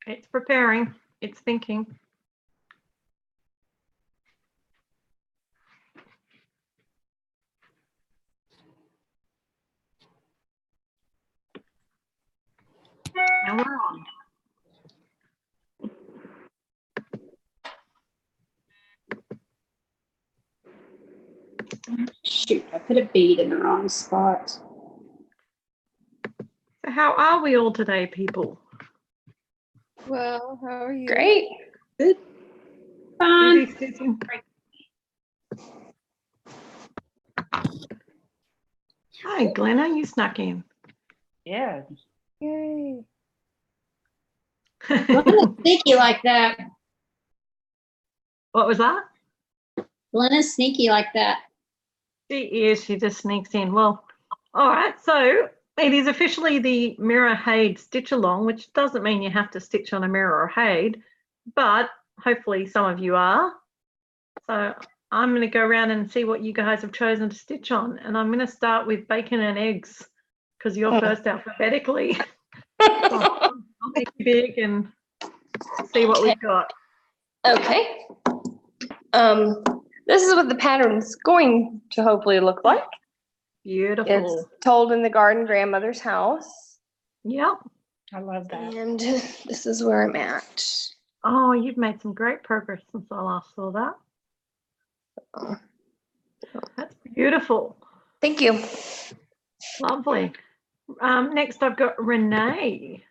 It's preparing. It's thinking. Now we're on. Shoot, I put a bead in the wrong spot. So how are we all today, people? Well, how are you? Great. Good. Fun. Busy stitching? Hi, Glenna, you snuck in. Yeah. Yay. Glenna's sneaky like that. What was that? Glenna's sneaky like that. She is. She just sneaks in. Well, all right. So it is officially the Mira Haed Stitch Along, which doesn't mean you have to stitch on a Mira or Haed, but hopefully some of you are. So I'm going to go around and see what you guys have chosen to stitch on. And I'm going to start with bacon and eggs because you're first alphabetically. I'll make it big and see what we've got. Okay. This is what the pattern's going to hopefully look like. Beautiful. It's told in the garden grandmother's house. Yep. I love that. And this is where I'm at. Oh, you've made some great progress since I last saw that. That's beautiful. Thank you. Lovely. Next, I've got Renee.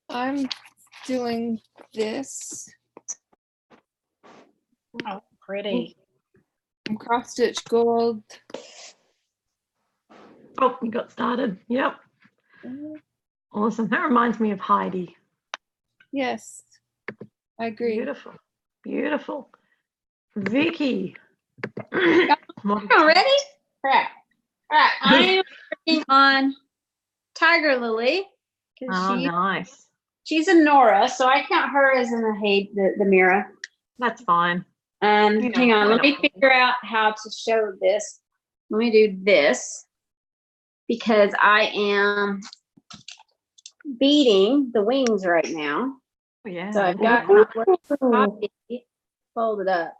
I'm doing this. Oh, pretty. I'm cross stitch gold. Oh, you got started. Yep. Awesome. That reminds me of Heidi. Yes, I agree. Beautiful. Beautiful. Vicky. Already? Crap. All right. I am working on Tiger Lily. Oh, nice. She's a Nora, so I count her as in the Mira. That's fine. And hang on, let me figure out how to show this. Let me do this because I am beating the wings right now. Yeah. So I've got my copy folded up.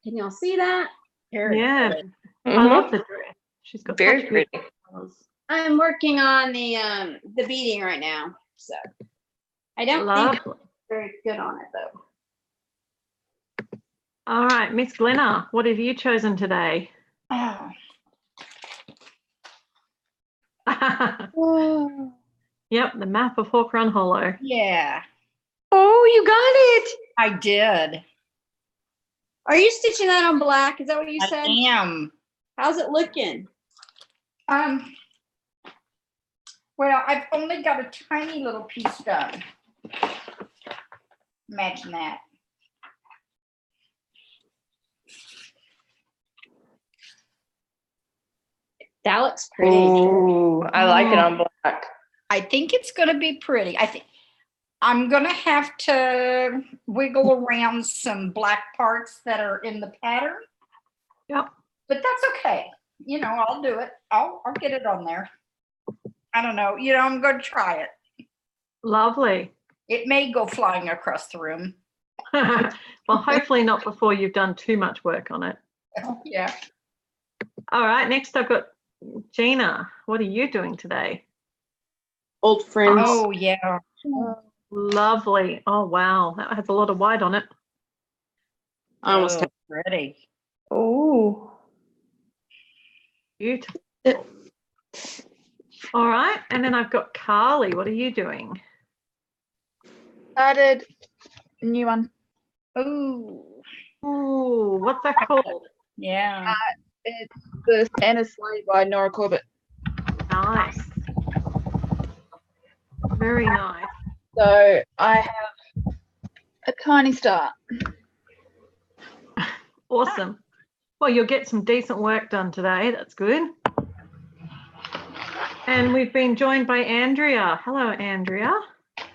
Can y'all see that? Yeah. I Mhm. love the dress. She's got Very such pretty. beautiful colours. I'm working on the beading right now. So I don't think I'm Lovely. very good on it though. All right, Miss Glenna, what have you chosen today? Oh, Whoa. Yep, the map of Hawk Run Hollow. yeah, Oh, you got it. I did. Are you stitching that on black? Is that what you I said? am. How's it looking? Well, I've only got a tiny little piece done. Imagine that. That looks pretty. Ooh, I like it on black. I think it's going to be pretty. I think I'm going to have to wiggle around some black parts that are in the pattern. Yep. But that's okay. You know, I'll do it. I'll get it on there. I don't know. You know, I'm going to try it. Lovely. It may go flying across the room. Well, hopefully not before you've done too much work on it. Yeah. All right, next I've got Gina. What are you doing today? Old friends. Oh, yeah. Lovely. Oh, wow. That has a lot of white on it. I almost Oh, pretty. Oh. Beautiful. All right, and then I've got Carly. What are you doing? Started a new one. Oh, Ooh, what's that called? yeah. It's the Santa's Sleigh by Nora Corbett. Nice. Very nice. So I have a tiny start. Awesome. Well, you'll get some decent work done today. That's good. And we've been joined by Andrea. Hello, Andrea.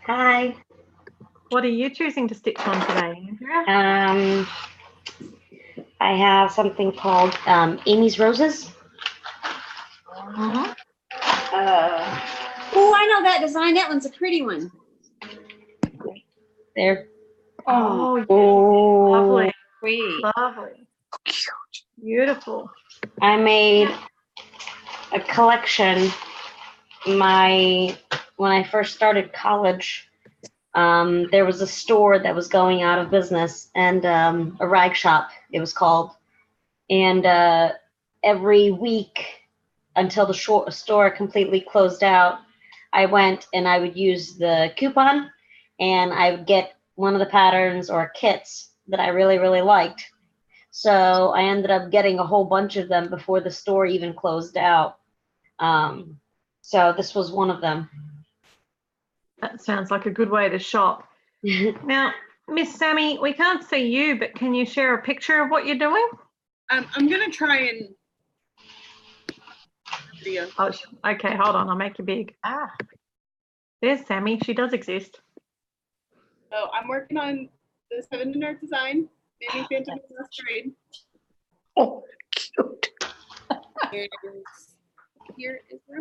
Hi. What are you choosing to stitch on today, Andrea? I have something called Amy's Roses. Mhm. Oh, I know that design. That one's a pretty one. there. Oh, Oh, yes. Oh. Lovely. sweet. Lovely. Beautiful. I made a collection. When I first started college, there was a store that was going out of business, and a rag shop, it was called. And every week until the store completely closed out, I went and I would use the coupon, and I would get one of the patterns or kits that I really, really liked. So I ended up getting a whole bunch of them before the store even closed out. So this was one of them. That sounds like a good way to shop. Now, Miss Sammy, we can't see you, but can you share a picture of what you're doing? I'm gonna try and video. Oh, okay, hold on, I'll make you big. Ah, There's Sammy, she does exist. So I'm working on the 7 in Art design, maybe Phantom of the Masquerade. Oh, cute. And here is where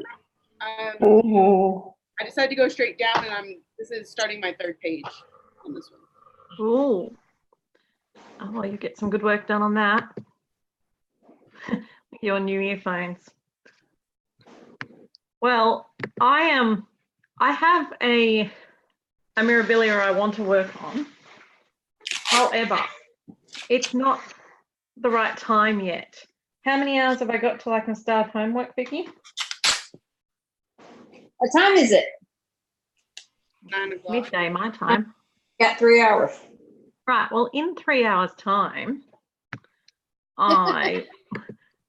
I'm at. Oh. I decided to go straight down, and this is starting my 3rd page on this one. Ooh. Oh, well, you get some good work done on that. Your new earphones. Well, I have a Mirabilia I want to work on. However, it's not the right time yet. How many hours have I got till I can start homework, Vicky? What time is it? 9 o'clock. Midday, my time. Got 3 hours. Right. Well, in 3 hours' time,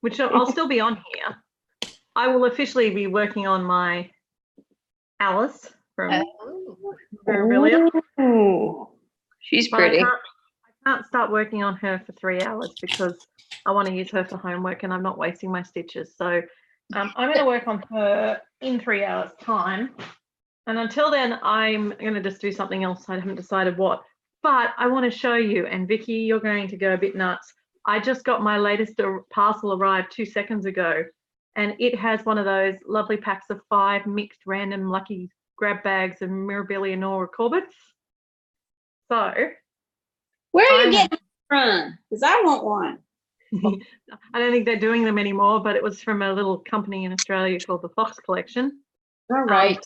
which I'll still be on here, I will officially be working on my Alice from Mirabilia. Ooh. She's But pretty. I can't start working on her for 3 hours because I want to use her for homework and I'm not wasting my stitches. So I'm going to work on her in 3 hours' time. And until then, I'm going to just do something else. I haven't decided what. But I want to show you, and Vicky, you're going to go a bit nuts. I just got my latest parcel arrived 2 seconds ago, and it has one of those lovely packs of 5 mixed random lucky grab bags of Mirabilia Nora Corbetts. So Where are you getting it from? Because I want one. I don't think they're doing them anymore, but it was from a little company in Australia called the Fox Collection. All right.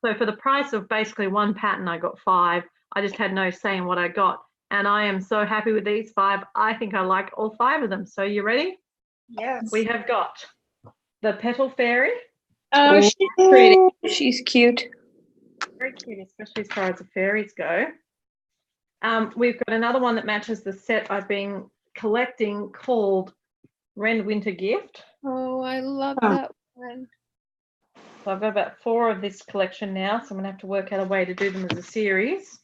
So for the price of basically one pattern, I got 5. I just had no say in what I got. And I am so happy with these 5. I think I like all 5 of them. So you ready? yes. We have got the Petal Fairy. Oh, she's pretty. She's cute. Very cute, especially as far as the fairies go. We've got another one that matches the set I've been collecting called Ren Winter Gift. Oh, I love that one. So I've got about 4 of this collection now, so I'm going to have to work out a way to do them as a series.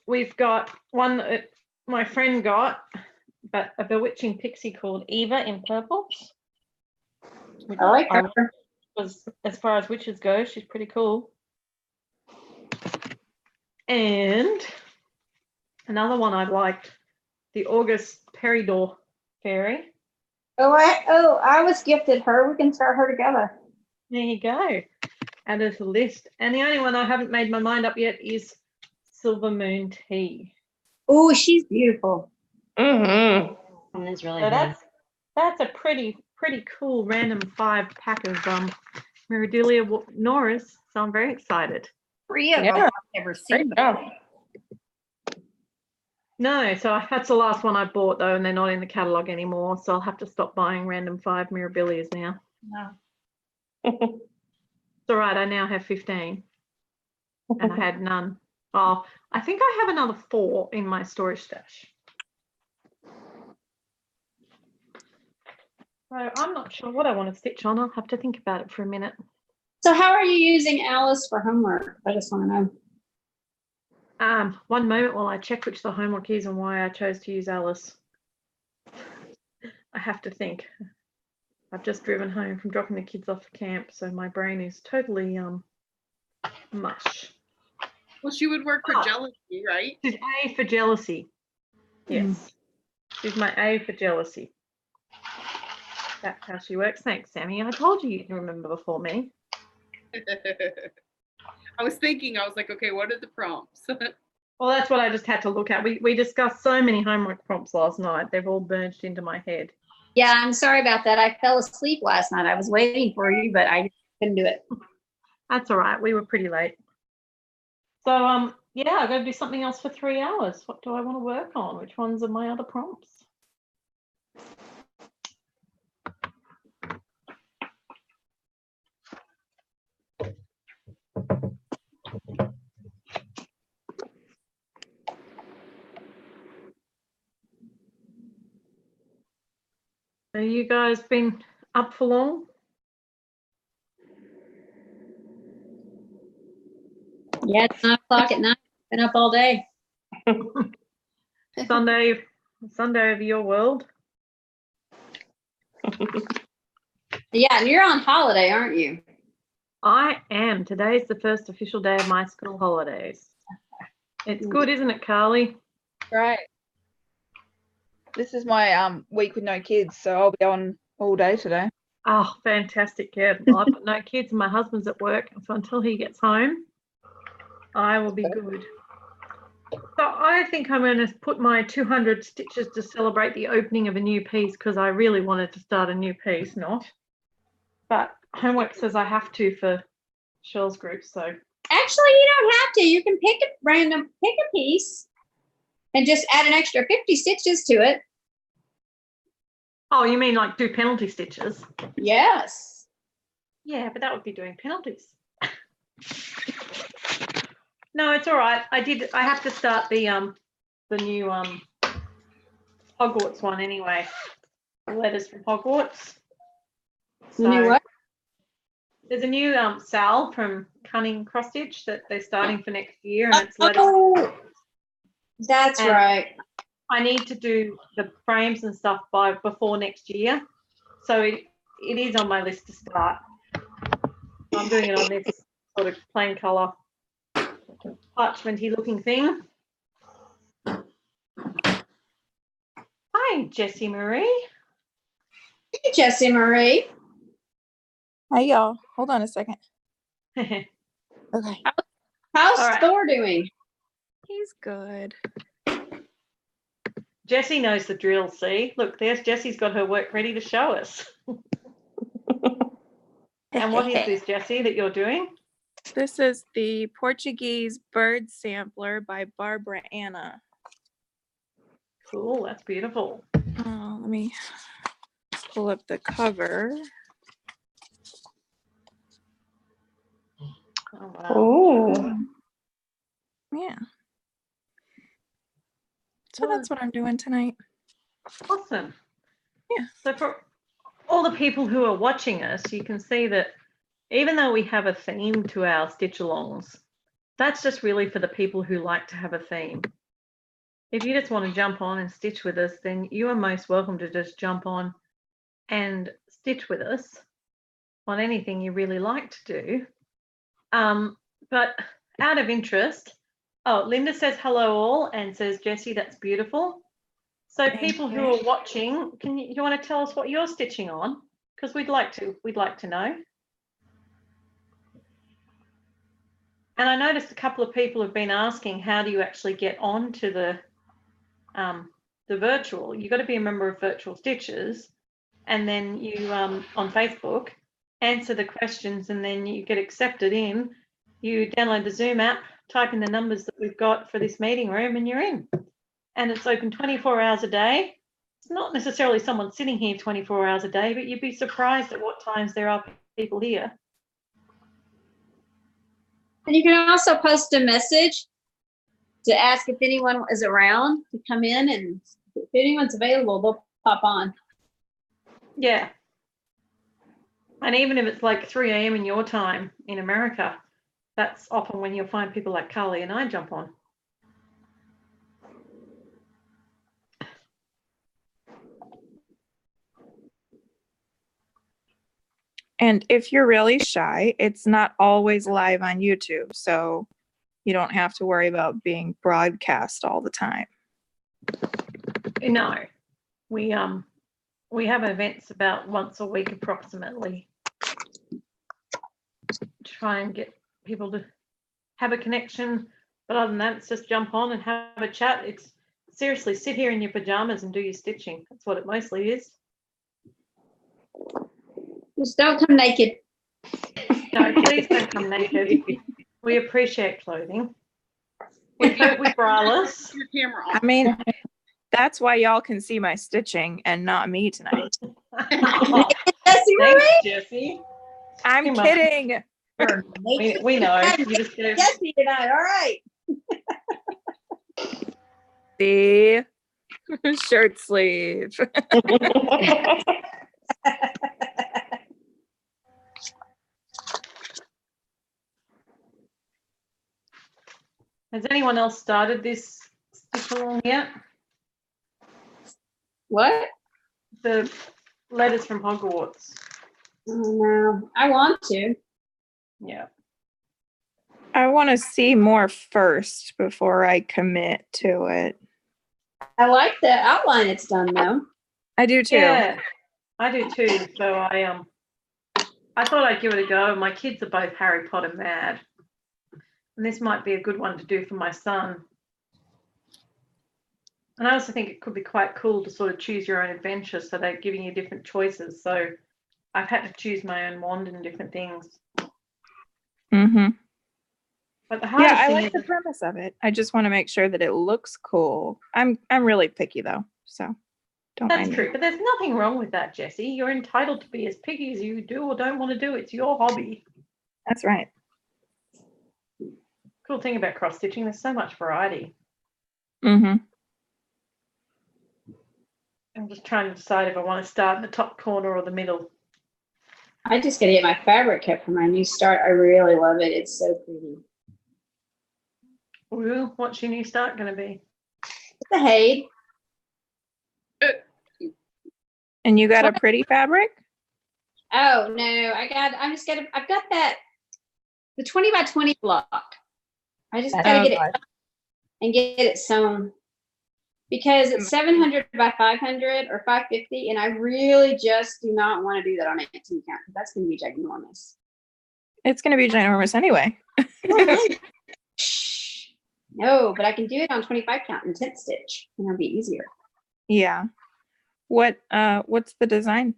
We've got one that my friend got, but a bewitching pixie called Eva in purple. I like her. As far as witches go, she's pretty cool. And another one I liked, the August Peridor Fairy. I was gifted her. We can start her together. There you go. Added to the list. And the only one I haven't made my mind up yet is Silver Moon Tea. Oh, she's beautiful. Mm-hmm. And it's really So nice. that's a pretty cool random 5 pack of Mirabilia Noras. So I'm very excited. 3 of Yeah. them I've never seen Great job. before. No, so that's the last one I bought though, and they're not in the catalogue anymore. So I'll have to stop buying random 5 Mirabilias now. No. It's all right. I now have 15, and I had none. Oh, I think I have another 4 in my storage stash. So I'm not sure what I want to stitch on. I'll have to think about it for a minute. So how are you using Alice for homework? I just want to know. One moment while I check which the homework is and why I chose to use Alice. I have to think. I've just driven home from dropping the kids off for camp, so my brain is totally mush. Well, she would work for Oh. jealousy, right? She's A for jealousy. Yes. She's my A for jealousy. That's how she works. Thanks, Sammy. I told you you'd remember before me. I was thinking, I was like, okay, what are the prompts? Well, that's what I just had to look at. We discussed so many homework prompts last night. They've all merged into my head. Yeah, I'm sorry about that. I fell asleep last night. I was waiting for you, but I couldn't do it. That's all right. We were pretty late. So, yeah, I got to do something else for 3 hours. What do I want to work on? Which ones are my other prompts? Have you guys been up for long? Yeah, it's 9 o'clock at night. Been up all day. Sunday of your world. Yeah, and you're on holiday, aren't you? I am. Today's the first official day of my school holidays. It's good, isn't it, Carly? Right. This is my week with no kids, so I'll be on all day today. Oh, fantastic. Yeah, I've got no kids and my husband's at work. So until he gets home, I will be good. So I think I'm going to put my 200 stitches to celebrate the opening of a new piece because I really wanted to start a new piece, but homework says I have to for Shell's group. So Actually, you don't have to. You can pick a piece and just add an extra 50 stitches to it. oh, you mean like do penalty stitches? Yes. Yeah, but that would be doing penalties. No, it's all right. I have to start the new Hogwarts one anyway. The letters from Hogwarts. You know what? There's a new Sal from Cunning Cross Stitch that they're starting for next year, and it's letters. Oh, that's And right. I need to do the frames and stuff before next year, so it is on my list to start. I'm doing it on this sort of plain colour parchmenty looking thing. Hi, Jessie Marie. Hey, Jessie Marie. Hey y'all, hold on a second. Jessie Okay. How's All right. Thor doing? He's good. knows the drill, see? Look, there's Jessie's got her work ready to show us. And what is this, Jessie, that you're doing? This is the Portuguese bird sampler by Barbara Anna. Cool, that's beautiful. Let me pull up the cover. Oh, wow. Oh, Yeah. So that's what I'm doing tonight. Awesome. Yeah. So for all the people who are watching us, you can see that even though we have a theme to our stitch-alongs, that's just really for the people who like to have a theme. If you just want to jump on and stitch with us, then you are most welcome to just jump on and stitch with us on anything you really like to do. But out of interest, oh, Linda says hello all and says, Jessie, that's beautiful. So people who are watching, you want to tell us what you're stitching on? Because we'd like to know. And I noticed a couple of people have been asking, how do you actually get on to the virtual? You've got to be a member of Virtual Stitches, and then you on Facebook answer the questions, and then you get accepted in. You download the Zoom app, type in the numbers that we've got for this meeting room, and you're in. And it's open 24 hours a day. It's not necessarily someone sitting here 24 hours a day, but you'd be surprised at what times there are people here. And you can also post a message to ask if anyone is around to come in, and if anyone's available, they'll pop on. Yeah. And even if it's like 3 a.m. in your time in America, that's often when you'll find people like Carly and I jump on. And if you're really shy, it's not always live on YouTube, so you don't have to worry about being broadcast all the time. No, we have events about once a week approximately. Try and get people to have a connection. But other than that, it's just jump on and have a chat. It's seriously, sit here in your pajamas and do your stitching. That's what it mostly is. Just don't come naked. No, please don't come naked. We appreciate clothing. We hope we're braless. Your camera on. I mean, that's why y'all can see my stitching and not me tonight. Oh, Jesse, thanks, Jessie. I'm Too much. kidding. You're naked. We know. You just go. Jesse tonight. All right. The shirt sleeve. Has anyone else started this stitch along yet? What? The letters from Hogwarts. Oh, no. I want to. Yeah. I want to see more first before I commit to it. I like the outline it's done, though. I do too. Yeah, I do too. So I thought I'd give it a go. My kids are both Harry Potter mad. And this might be a good one to do for my son. And I also think it could be quite cool to sort of choose your own adventure. So they're giving you different choices. So I've had to choose my own wand and different things. Mm-hmm. But the hardest Yeah, I thing like is, the premise of it. I just want to make sure that it looks cool. I'm really picky though, so don't that's mind me. true. But there's nothing wrong with that, Jessie. You're entitled to be as picky as you do or don't want to do. It's your hobby. That's right. Cool thing about cross stitching, there's so much variety. Mm-hmm. I'm just trying to decide if I want to start in the top corner or the middle. I just got to get my fabric kit for my new start. I really love it. It's so pretty. Ooh, what's your new start going to be? It's a Haed. And you got a pretty fabric? Oh no, I've got that the 20 by 20 block. I just gotta get it and get it sewn because it's 700 by 500 or 550, and I really just do not want to do that on 18 count because that's gonna be ginormous. It's going to be ginormous anyway. No, but I can do it on 25 count and 10 stitch, and it'll be easier. Yeah. What's the design?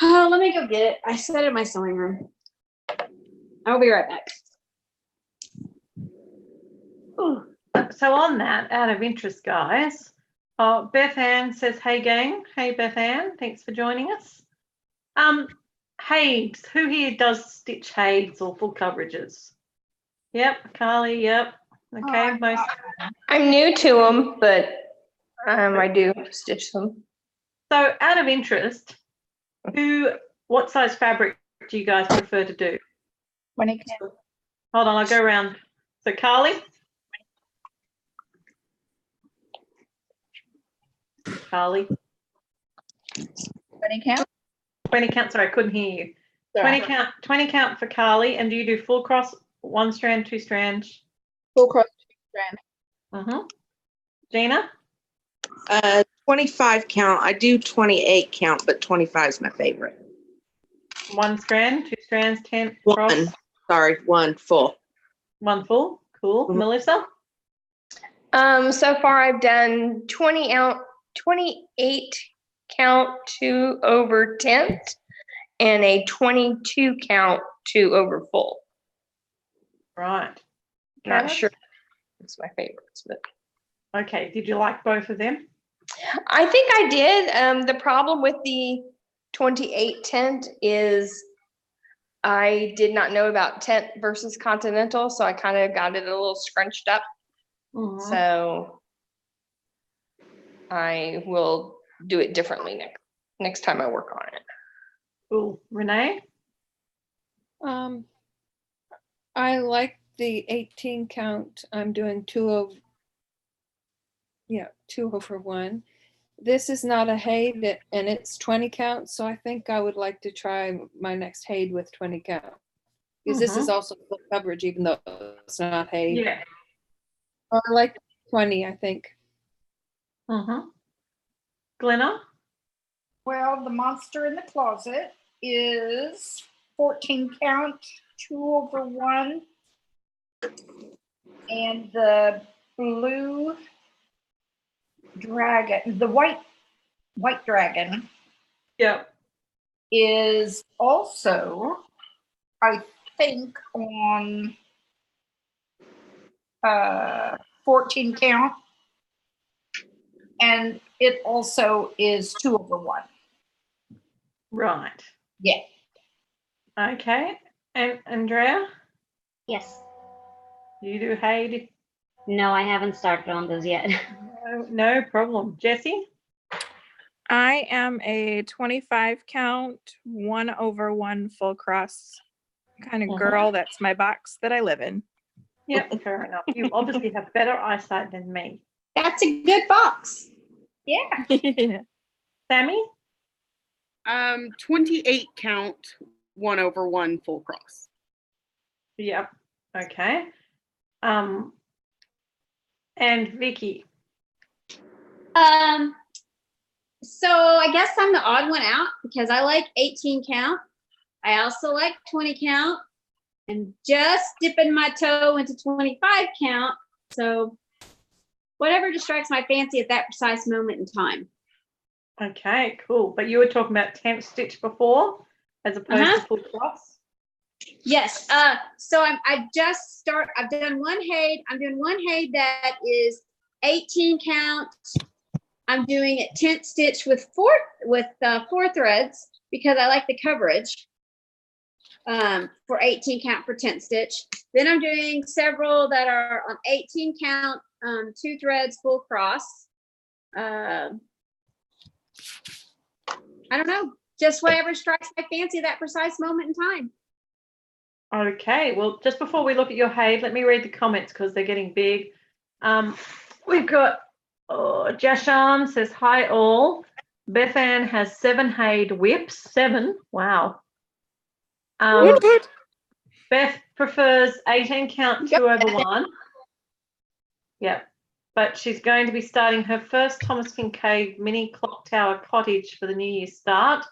Oh, let me go get it. I set it in my sewing room. I'll be right back. Ooh. So on that, out of interest, guys, Beth Ann says, hey gang. Hey Beth Ann, thanks for joining us. Haids, who here does stitch Haids or full coverages? Yep, Carly, yep. Okay, most. I'm new to them, but I do stitch them. So out of interest, what size fabric do you guys prefer to do? 20 count. Hold on, I'll go around. So Carly? Carly? 20 count. 20 count, sorry, I couldn't hear you. Sorry. 20 count for Carly, and do you do full cross, one strand, two strands? Full cross strand. Gina? 25 count. I do 28 count, but 25 is my favorite. One strand, two strands, 10 cross? One. Sorry, one full. One full, cool. Melissa? So far I've done 28 count 2 over 10th and a 22 count 2 over full. Right. Not Travis? sure it's my favorites, but Okay, did you like both of them? I think I did. The problem with the 28 tent is I did not know about tent versus continental, so I kind of got it a little scrunched up. So I will do it differently next time I work on it. Cool. Renee? I like the 18 count. I'm doing 2 over 1. This is not a Haed and it's 20 count, so I think I would like to try my next Haed with 20 count. Because this is also full coverage, even though it's not Haed. Yeah. I like 20, I think. Glenna? Well, the monster in the closet is 14 count, 2 over 1, And the blue dragon, the white dragon Yep. is also, I think, on 14 count. And it also is 2/1. Right. Yeah. Okay. And Andrea, Yes. you do Haid? No, I haven't started on those yet. No problem. Jessie? I am a 25 count, 1/1 full cross kind of girl. That's my box that I live in. Yep, fair enough. You obviously have better eyesight than me. That's a good box. Yeah. Sammy? 28 count, 1/1 full cross. Yep. Okay. And Vicky? So I guess I'm the odd one out because I like 18 count. I also like 20 count and just dipping my toe into 25 count. So whatever just strikes my fancy at that precise moment in time. Okay, cool. But you were talking about temp stitch before as opposed to full cross? Yes. So I've done one Haid. I'm doing one Haid that is 18 count. I'm doing it tent stitch with four threads because I like the coverage for 18 count for tent stitch. Then I'm doing several that are on 18 count, 2 threads full cross. I don't know, just whatever strikes my fancy at that precise moment in time. Okay, well, just before we look at your Haid, let me read the comments because they're getting big. We've got Jashan says, hi all. Bethan has 7 Haid whips. 7. Wow. Beth prefers 18 count 2/1. Yeah, but she's going to be starting her first Thomas Kincaid mini clock tower cottage for the New Year start.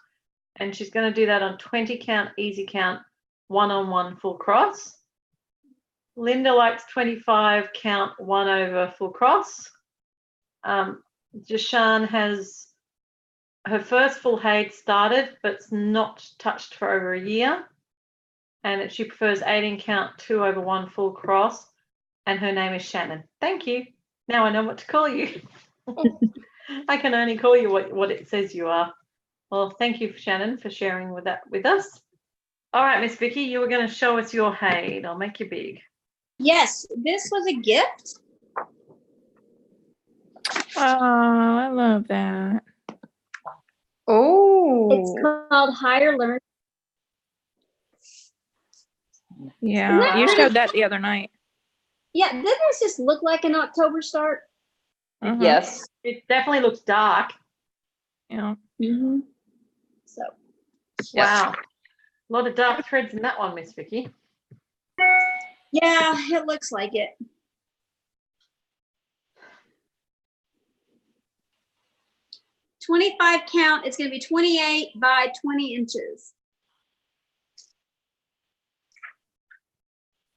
And she's going to do that on 20 count, easy count, 1/1 full cross. Linda likes 25 count, 1/over full cross. Jashan has her first full Haid started, but it's not touched for over a year. And she prefers 18 count, 2/1 full cross. And her name is Shannon. Thank you. Now I know what to call you. I can only call you what it says you are. Well, thank you, Shannon, for sharing that with us. All right, Miss Vicky, you were going to show us your Haid. I'll make you big. Yes, this was a gift. Oh, I love that. Oh, It's called Higher Learn. Yeah, you showed that the other night. Yeah, doesn't this just look like an October start? yes. It definitely looks dark. Yeah. So, Wow. A lot of dark threads in that one, Miss Vicky. yeah, it looks like it. .25 count. It's going to be 28 by 20 inches.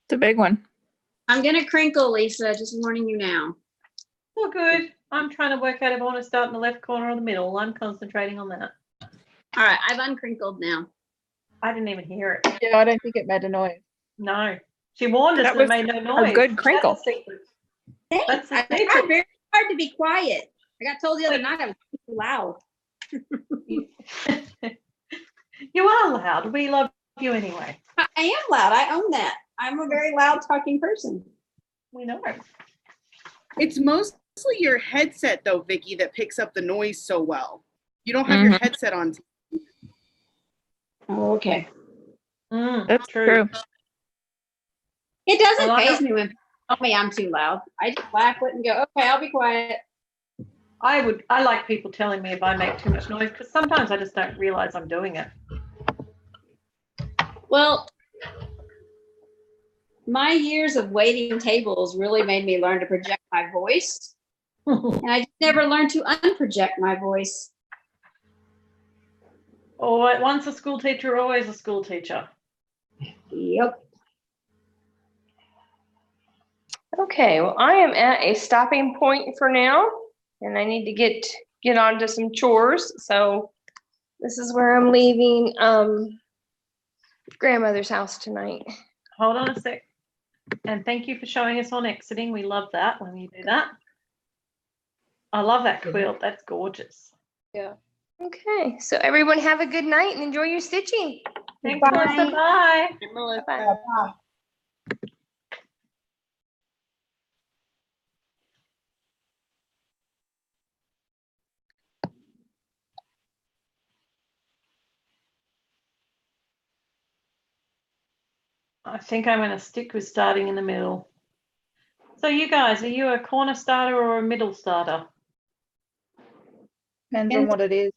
It's a big one. I'm going to crinkle, Lisa. Just warning you now. Well, good. I'm trying to work out if I want to start in the left corner or the middle. I'm concentrating on that. All right, I've uncrinkled now. I didn't even hear it. Yeah, I don't think it made a noise. No. She warned us That that it was made no noise. a good crinkle. That's a secret. Thanks. That's a I secret. tried very hard to be quiet. I got told the other night I was too loud. You are loud. We love you anyway. I am loud. I own that. I'm a very loud talking person. We know. It's mostly your headset though, Vicky, that picks up the noise so well. You don't have your headset on. Oh, okay. That's true. It doesn't Well, faze me when people tell me I'm too loud. I just laugh it and go, okay, I'll be quiet. I like people telling me if I make too much noise because sometimes I just don't realize I'm doing it. Well, my years of waiting tables really made me learn to project my voice. And I just never learned to unproject my voice. Oh, once a school teacher, always a school teacher. Yep. Okay, well, I am at a stopping point for now, and I need to get on to some chores. So this is where I'm leaving grandmother's house tonight. Hold on a sec. And thank you for showing us on exiting. We love that when you do that. I love that quilt. That's gorgeous. Yeah. Okay, so everyone have a good night and enjoy your stitching. Thanks, Melissa. Bye. Bye. I think I'm going to stick with starting in the middle. So you guys, are you a corner starter or a middle starter? Depends on what it is.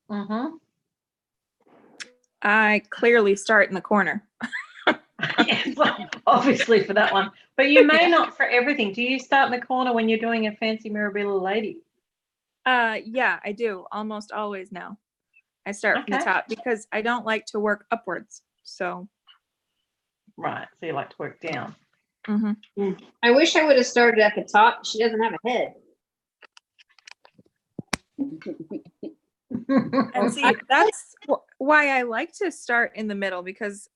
Mm-hmm. I clearly start in the corner. Yes, obviously for that one. But you may not for everything. Do you start in the corner when you're doing a fancy Mirabella lady? Yeah, I do almost always now. I start from the Okay. top because I don't like to work upwards. So, Right. So you like to work down. I wish I would have started at the top. She doesn't have a head. and see, that's why I like to start in the middle, because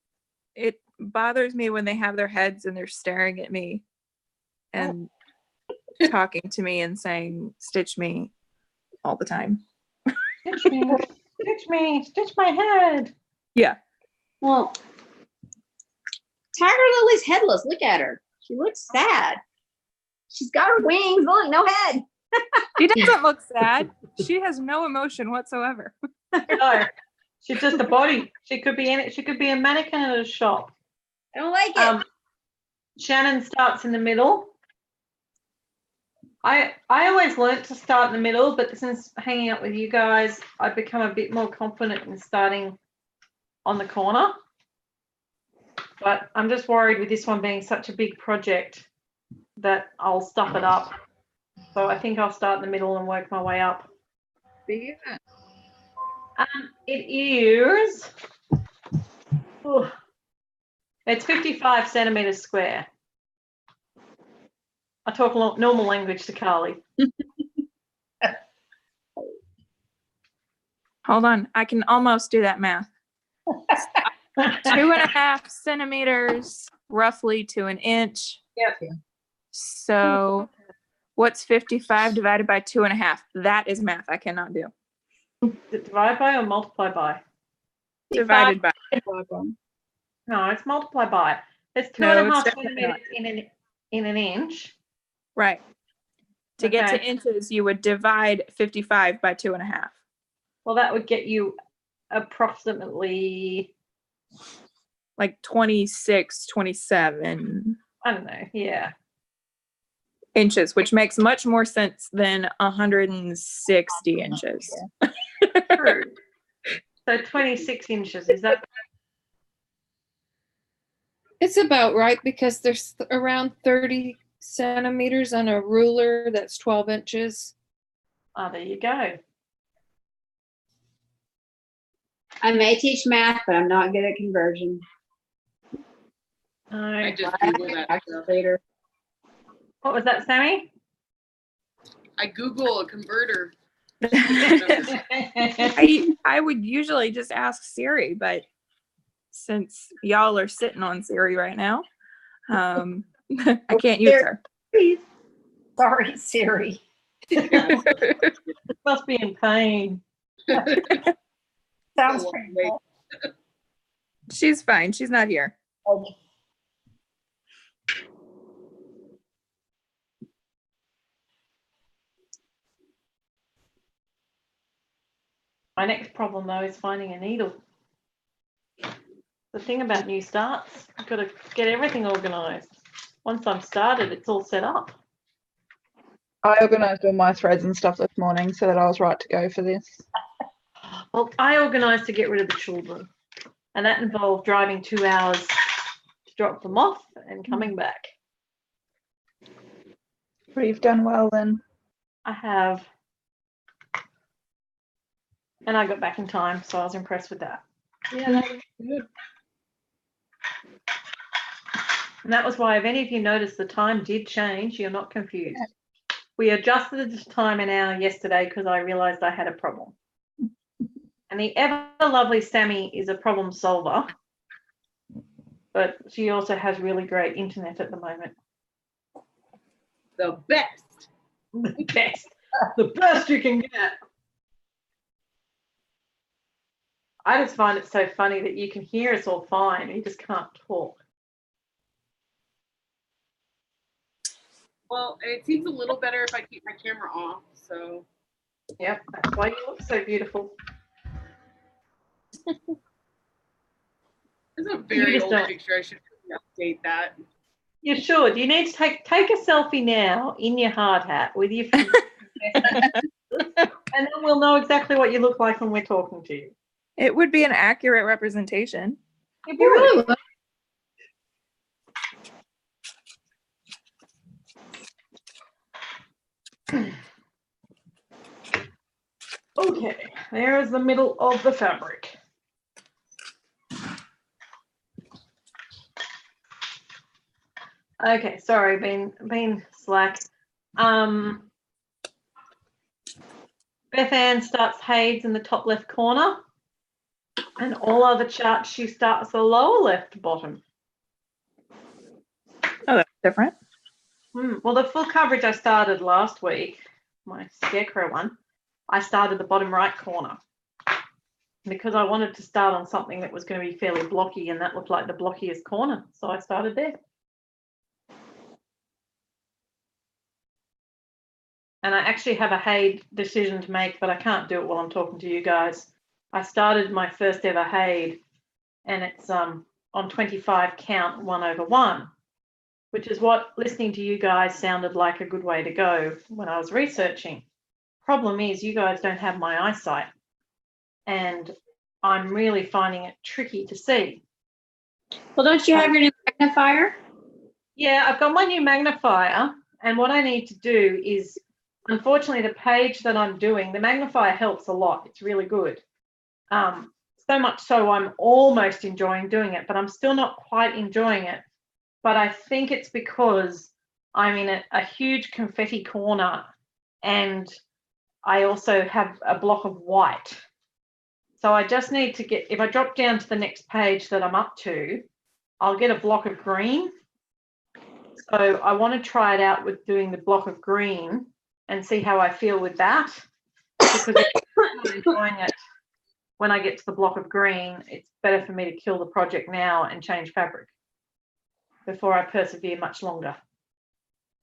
it bothers me when they have their heads and they're staring at me and talking to me and saying, "Stitch me," all the time. Stitch me, stitch me, stitch my head. Yeah. Well, Tiger Lily's headless. Look at her. She looks sad. She's got her wings. Look, no head. She doesn't look sad. She has no emotion whatsoever. No, she's just a body. She could be in it. She could be a mannequin at a shop. I don't like it. Shannon starts in the middle. I always learnt to start in the middle, but since hanging out with you guys, I've become a bit more confident in starting on the corner. But I'm just worried with this one being such a big project that I'll stuff it up. So I think I'll start in the middle and work my way up. Yeah. It is. It's 55 centimeters square. I talk normal language to Carly. Hold on. I can almost do that math. 2.5 centimeters, roughly to an inch. Yep. So what's 55 divided by 2.5? That is math I cannot do. Is it divide by or multiply by? Divided by. No, it's multiply by. There's two No, and a it's half definitely centimeters in an inch. Right. To get to Okay. inches, you would divide 55 by 2.5. Well, that would get you approximately, Like 26, 27 I don't know, yeah. inches, which makes much more sense than 160 inches. True. So 26 inches, is that? It's about right because there's around 30 centimeters on a ruler that's 12 inches. Oh, there you go. I may teach math, but I'm not good at conversion. No. I just Googled that stuff. Later. What was that, Sammy? I Google a converter. I would usually just ask Siri, but since y'all are sitting on Siri right now, I can't use her. Sorry, Siri. Must be in pain. Sounds painful. She's fine. She's not here. Okay. My next problem, though, is finding a needle. The thing about new starts, I've got to get everything organised. Once I'm started, it's all set up. I organised all my threads and stuff this morning so that I was right to go for this. Well, I organised to get rid of the children, and that involved driving 2 hours to drop them off and coming back. But you've done well then. I have. And I got back in time, so I was impressed with that. Yeah, that was good. And that was why, if any of you noticed, the time did change. You're not confused. We adjusted the time an hour yesterday because I realized I had a problem. And the ever lovely Sammy is a problem solver, but she also has really great internet at the moment. The best. The best. The best you can get. I just find it so funny that you can hear us all fine. You just can't talk. Well, it seems a little better if I keep my camera off. So. Yep, that's why you look so beautiful. It's a very just old don't. picture. I should update that. You should. You need to take a selfie now in your hard hat with your and then we'll know exactly what you look like when we're talking to you. It would be an accurate representation. It really would. Okay, there is the middle of the fabric. Okay, sorry, been slack. Beth Ann starts Haed's in the top left corner, and all other charts she starts the lower left bottom. Oh, that's different. Well, the full coverage I started last week, my scarecrow one, I started the bottom right corner because I wanted to start on something that was going to be fairly blocky, and that looked like the blockiest corner, so I started there. And I actually have a Haed decision to make, but I can't do it while I'm talking to you guys. I started my first ever Haed, and it's on 25 count 1/1, which is what listening to you guys sounded like a good way to go when I was researching. Problem is, you guys don't have my eyesight, and I'm really finding it tricky to see. Well, don't you have your new magnifier? Yeah, I've got my new magnifier, and what I need to do is, unfortunately, the page that I'm doing, the magnifier helps a lot. It's really good. So much so I'm almost enjoying doing it, but I'm still not quite enjoying it. But I think it's because I'm in a huge confetti corner, and I also have a block of white. So I just need to get, if I drop down to the next page that I'm up to, I'll get a block of green. So I want to try it out with doing the block of green and see how I feel with that. Because if I'm not enjoying it when I get to the block of green, it's better for me to kill the project now and change fabric before I persevere much longer.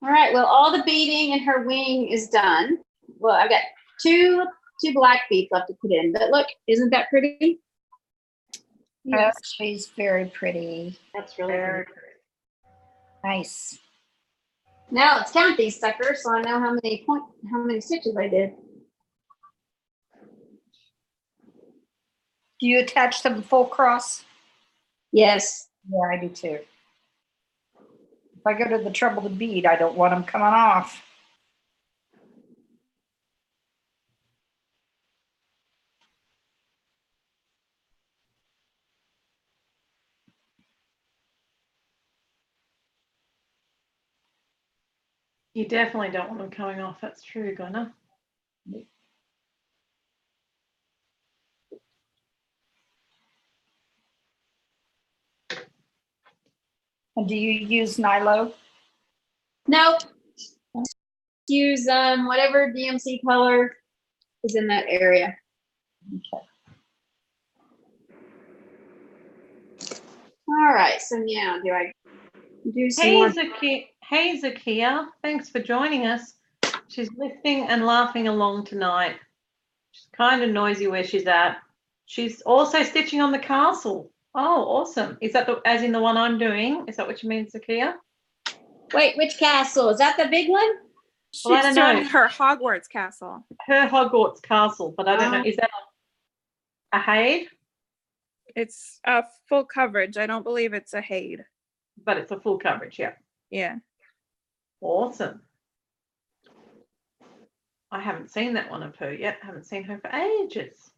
All right, well, all the beading in her wing is done. Well, I've got two black beads left to put in, but look, isn't that pretty? Yes, she's very pretty. That's really Very good. pretty. Nice. Now let's count these suckers so I know how many stitches I did. Do you attach them full cross? Yes. Yeah, I do too. If I go to the trouble to bead, I don't want them coming off. You definitely don't want them coming off. That's true, Gunnar. And do you use Nilo? Nope. Use whatever DMC color is in that area. Okay. All right, so now do I do some more? Hey, Zakia, thanks for joining us. She's listening and laughing along tonight. She's kind of noisy where she's at. She's also stitching on the castle. Oh, awesome. Is that as in the one I'm doing? Is that what you mean, Zakia? Wait, which castle? Is that the big one? Well, I She's don't doing know. her Hogwarts castle. Her Hogwarts castle, but I don't know. Is that a Haed? It's a full coverage. I don't believe it's a Haed. But it's a full coverage, yeah. Yeah. Awesome. I haven't seen that one of her yet. I haven't seen her for ages.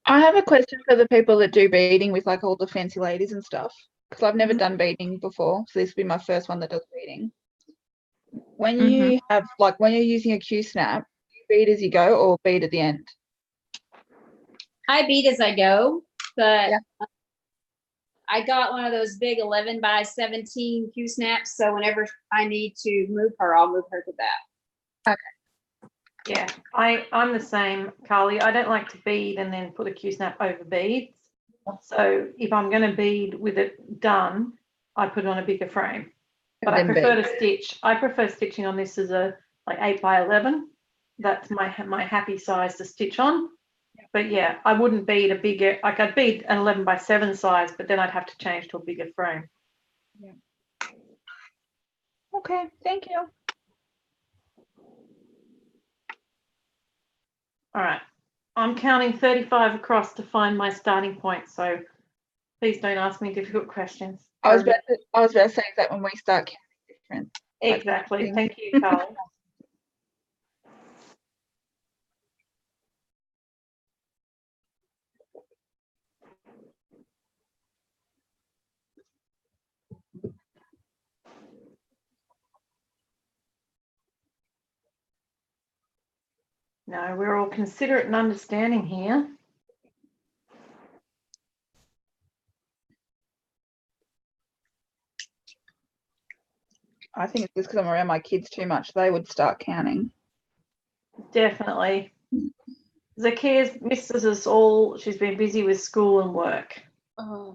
I have a question for the people that do beading with like all the fancy ladies and stuff. because I've never done beading before, so this will be my first one that does beading. When Mm-hmm. you have, like, when you're using a Q snap, you bead as you go or bead at the end? I bead as I go, but Yeah. I got one of those big 11 by 17 Q snaps. So whenever I need to move her, I'll move her to that. Yeah, I'm the same, Carly. I don't like to bead and then put a Q-snap over beads. So if I'm going to bead with it done, I put it on a bigger frame. But I then prefer bead. to stitch. I prefer stitching on this as a like 8 by 11. That's my happy size to stitch on. But yeah, I wouldn't bead a bigger. Like I'd bead an 11 by 7 size, but then I'd have to change to a bigger frame. Yeah. Okay, thank you. All right, I'm counting 35 across to find my starting point. So please don't ask me difficult questions. I was about to say that when we start counting different. Exactly. Thank you, Carly. No, we're all considerate and understanding here. I think it's just because I'm around my kids too much. They would start counting. Definitely. Zakia's misses us all. She's been busy with school and work. Oh,